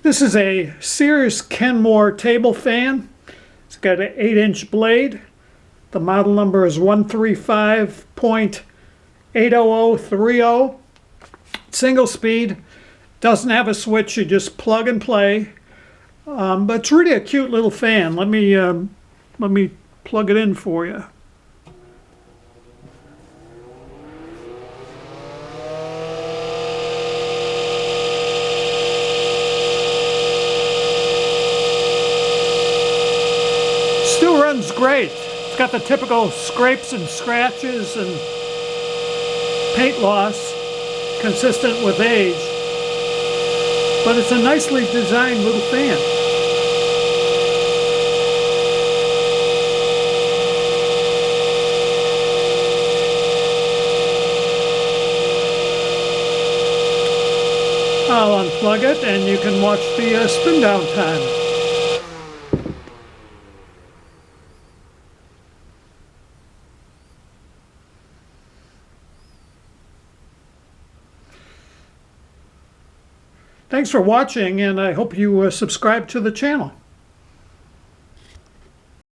This is a SEARS KENMORE table fan. It's got an 8-inch blade. The model number is 135.80030. Single speed. Doesn't have a switch. You just plug and play. But it's really a cute little fan. Let me plug it in for you. Still runs great. It's got the typical scrapes and scratches and paint loss consistent with age, but it's a nicely designed little fan. I'll unplug it and you can watch the spin down time. Thanks for watching, and I hope you subscribe to the channel.